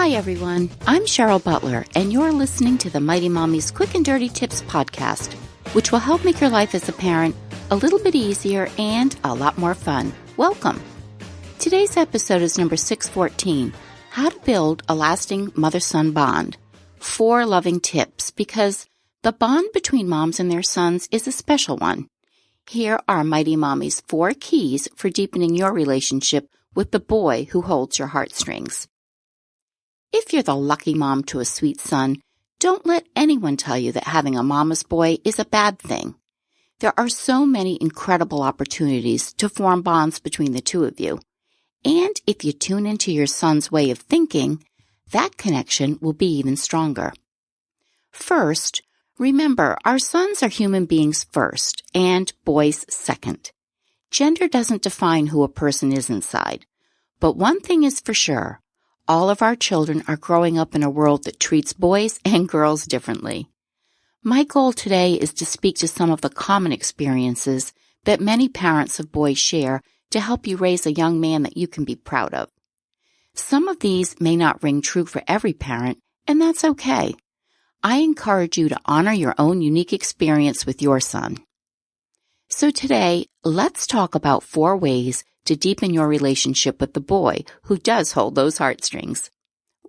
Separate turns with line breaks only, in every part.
Hi, everyone. I'm Cheryl Butler, and you're listening to the Mighty Mommy's Quick and Dirty Tips podcast, which will help make your life as a parent a little bit easier and a lot more fun. Welcome. Today's episode is number 614, How to Build a Lasting Mother-Son Bond. 4 loving tips, because the bond between moms and their sons is a special one. Here are Mighty Mommy's 4 keys for deepening your relationship with the boy who holds your heartstrings. If you're the lucky mom to a sweet son, don't let anyone tell you that having a mama's boy is a bad thing. There are so many incredible opportunities to form bonds between the two of you. And if you tune into your son's way of thinking, that connection will be even stronger. First, remember, our sons are human beings first and boys second. Gender doesn't define who a person is inside. But one thing is for sure. All of our children are growing up in a world that treats boys and girls differently. My goal today is to speak to some of the common experiences that many parents of boys share to help you raise a young man that you can be proud of. Some of these may not ring true for every parent, and that's okay. I encourage you to honor your own unique experience with your son. So today, let's talk about 4 ways to deepen your relationship with the boy who does hold those heartstrings.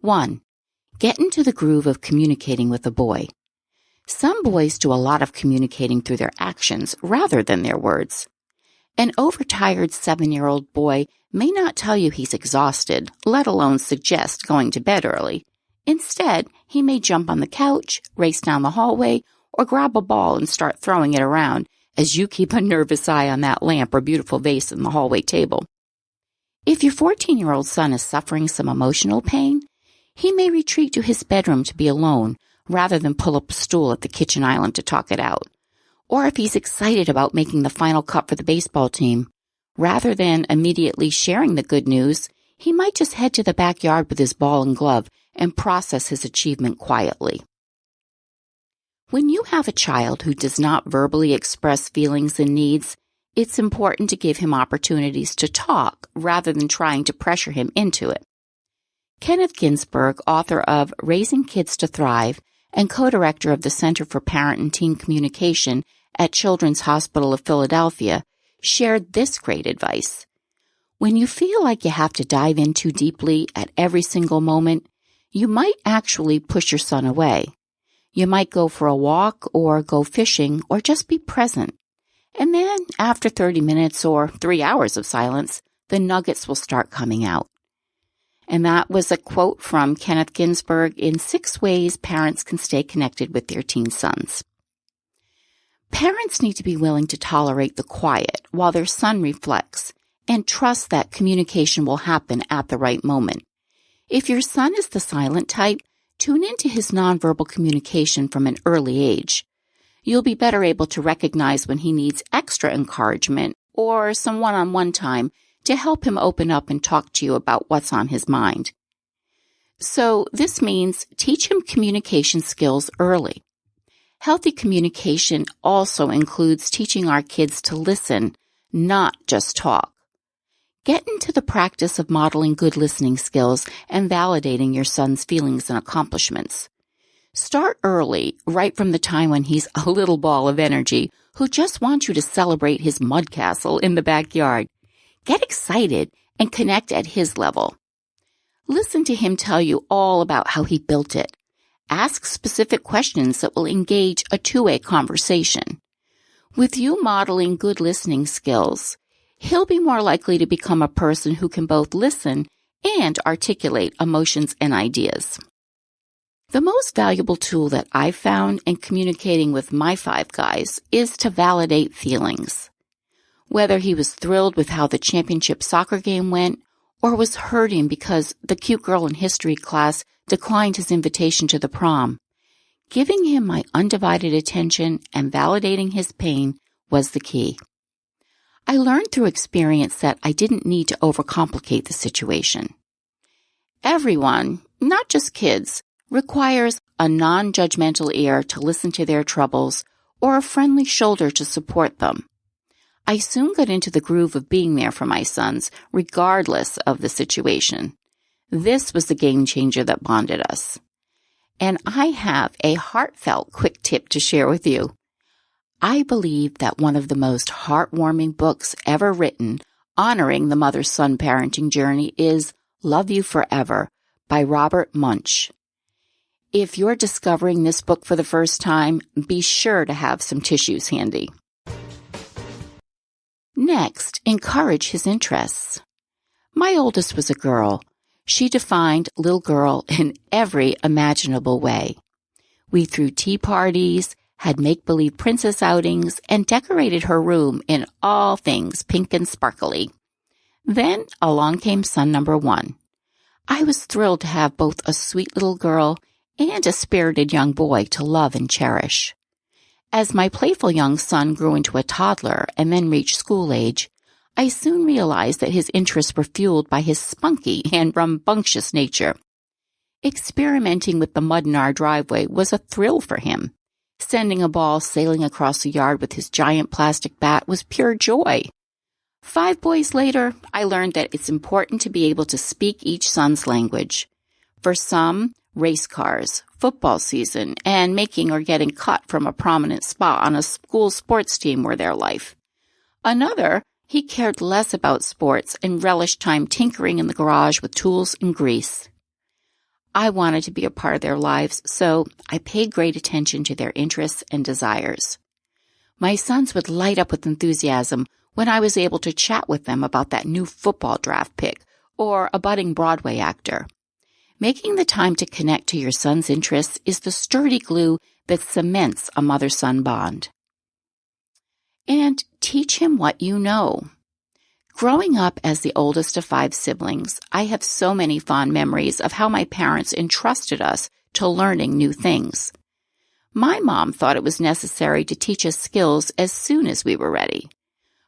1. Get into the groove of communicating with the boy. Some boys do a lot of communicating through their actions rather than their words. An overtired 7-year-old boy may not tell you he's exhausted, let alone suggest going to bed early. Instead, he may jump on the couch, race down the hallway, or grab a ball and start throwing it around as you keep a nervous eye on that lamp or beautiful vase in the hallway table. If your 14-year-old son is suffering some emotional pain, he may retreat to his bedroom to be alone rather than pull up a stool at the kitchen island to talk it out. Or if he's excited about making the final cut for the baseball team, rather than immediately sharing the good news, he might just head to the backyard with his ball and glove and process his achievement quietly. When you have a child who does not verbally express feelings and needs, it's important to give him opportunities to talk rather than trying to pressure him into it. Kenneth Ginsburg, author of Raising Kids to Thrive and co-director of the Center for Parent and Teen Communication at Children's Hospital of Philadelphia, shared this great advice. When you feel like you have to dive in too deeply at every single moment, you might actually push your son away. You might go for a walk or go fishing or just be present. And then after 30 minutes or 3 hours of silence, the nuggets will start coming out. And that was a quote from Kenneth Ginsburg in 6 ways parents can stay connected with their teen sons. Parents need to be willing to tolerate the quiet while their son reflects and trust that communication will happen at the right moment. If your son is the silent type, tune into his nonverbal communication from an early age. You'll be better able to recognize when he needs extra encouragement or some one-on-one time to help him open up and talk to you about what's on his mind. So this means teach him communication skills early. Healthy communication also includes teaching our kids to listen, not just talk. Get into the practice of modeling good listening skills and validating your son's feelings and accomplishments. Start early, right from the time when he's a little ball of energy who just wants you to celebrate his mud castle in the backyard. Get excited and connect at his level. Listen to him tell you all about how he built it. Ask specific questions that will engage a two-way conversation. With you modeling good listening skills, he'll be more likely to become a person who can both listen and articulate emotions and ideas. The most valuable tool that I've found in communicating with my 5 guys is to validate feelings. Whether he was thrilled with how the championship soccer game went or was hurting because the cute girl in history class declined his invitation to the prom, giving him my undivided attention and validating his pain was the key. I learned through experience that I didn't need to overcomplicate the situation. Everyone, not just kids, requires a non-judgmental ear to listen to their troubles or a friendly shoulder to support them. I soon got into the groove of being there for my sons, regardless of the situation. This was the game changer that bonded us. And I have a heartfelt quick tip to share with you. I believe that one of the most heartwarming books ever written honoring the mother-son parenting journey is Love You Forever by Robert Munsch. If you're discovering this book for the first time, be sure to have some tissues handy. Next, encourage his interests. My oldest was a girl. She defined little girl in every imaginable way. We threw tea parties, had make-believe princess outings, and decorated her room in all things pink and sparkly. Then along came son number 1. I was thrilled to have both a sweet little girl and a spirited young boy to love and cherish. As my playful young son grew into a toddler and then reached school age, I soon realized that his interests were fueled by his spunky and rambunctious nature. Experimenting with the mud in our driveway was a thrill for him. Sending a ball sailing across the yard with his giant plastic bat was pure joy. 5 boys later, I learned that it's important to be able to speak each son's language. For some, race cars, football season, and making or getting cut from a prominent spot on a school sports team were their life. Another, he cared less about sports and relished time tinkering in the garage with tools and grease. I wanted to be a part of their lives, so I paid great attention to their interests and desires. My sons would light up with enthusiasm when I was able to chat with them about that new football draft pick or a budding Broadway actor. Making the time to connect to your son's interests is the sturdy glue that cements a mother-son bond. And teach him what you know. Growing up as the oldest of 5 siblings, I have so many fond memories of how my parents entrusted us to learning new things. My mom thought it was necessary to teach us skills as soon as we were ready.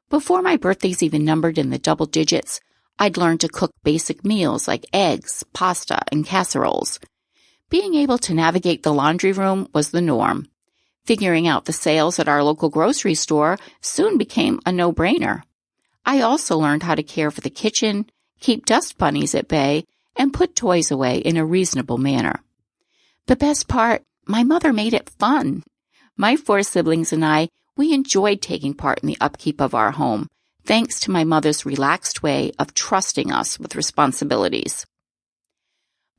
Before my birthdays even numbered in the double digits, I'd learned to cook basic meals like eggs, pasta, and casseroles. Being able to navigate the laundry room was the norm. Figuring out the sales at our local grocery store soon became a no-brainer. I also learned how to care for the kitchen, keep dust bunnies at bay, and put toys away in a reasonable manner. The best part, my mother made it fun. My 4 siblings and I, we enjoyed taking part in the upkeep of our home, thanks to my mother's relaxed way of trusting us with responsibilities.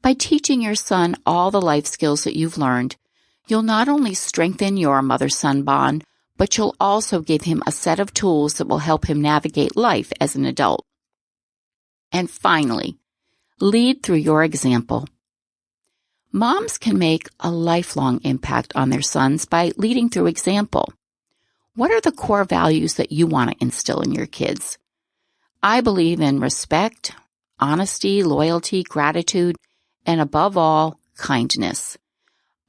By teaching your son all the life skills that you've learned, you'll not only strengthen your mother-son bond, but you'll also give him a set of tools that will help him navigate life as an adult. And finally, lead through your example. Moms can make a lifelong impact on their sons by leading through example. What are the core values that you want to instill in your kids? I believe in respect, honesty, loyalty, gratitude, and above all, kindness.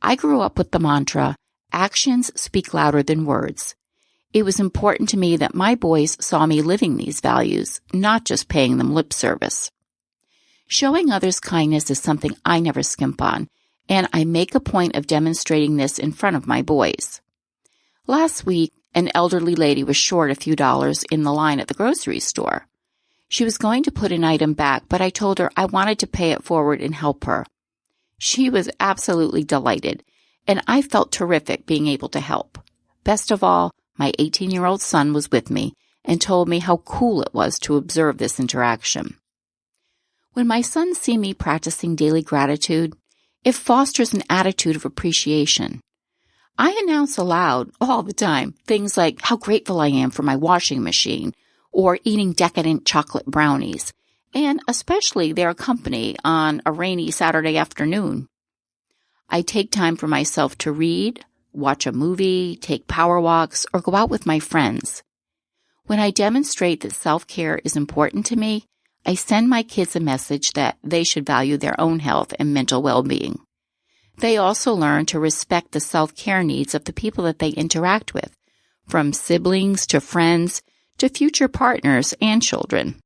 I grew up with the mantra, actions speak louder than words. It was important to me that my boys saw me living these values, not just paying them lip service. Showing others kindness is something I never skimp on, and I make a point of demonstrating this in front of my boys. Last week, an elderly lady was short a few dollars in the line at the grocery store. She was going to put an item back, but I told her I wanted to pay it forward and help her. She was absolutely delighted, and I felt terrific being able to help. Best of all, my 18-year-old son was with me and told me how cool it was to observe this interaction. When my sons see me practicing daily gratitude, it fosters an attitude of appreciation. I announce aloud all the time things like how grateful I am for my washing machine or eating decadent chocolate brownies, and especially their company on a rainy Saturday afternoon. I take time for myself to read, watch a movie, take power walks, or go out with my friends. When I demonstrate that self-care is important to me, I send my kids a message that they should value their own health and mental well-being. They also learn to respect the self-care needs of the people that they interact with, from siblings to friends to future partners and children.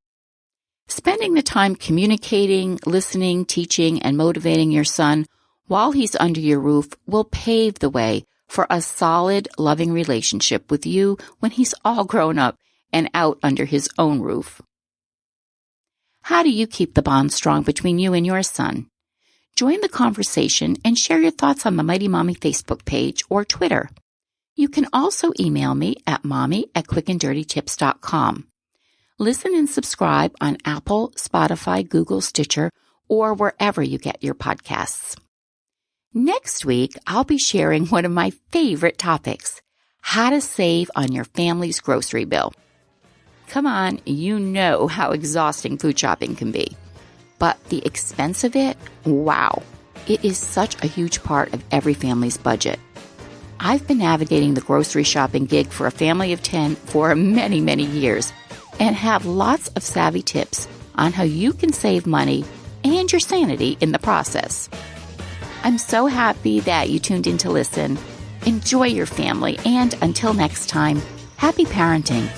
Spending the time communicating, listening, teaching, and motivating your son while he's under your roof will pave the way for a solid, loving relationship with you when he's all grown up and out under his own roof. How do you keep the bond strong between you and your son? Join the conversation and share your thoughts on the Mighty Mommy Facebook page or Twitter. You can also email me at mommy@quickanddirtytips.com. Listen and subscribe on Apple, Spotify, Google, Stitcher, or wherever you get your podcasts. Next week, I'll be sharing one of my favorite topics, how to save on your family's grocery bill. Come on, you know how exhausting food shopping can be. But the expense of it, wow, it is such a huge part of every family's budget. I've been navigating the grocery shopping gig for a family of 10 for many, many years and have lots of savvy tips on how you can save money and your sanity in the process. I'm so happy that you tuned in to listen. Enjoy your family, and until next time, happy parenting.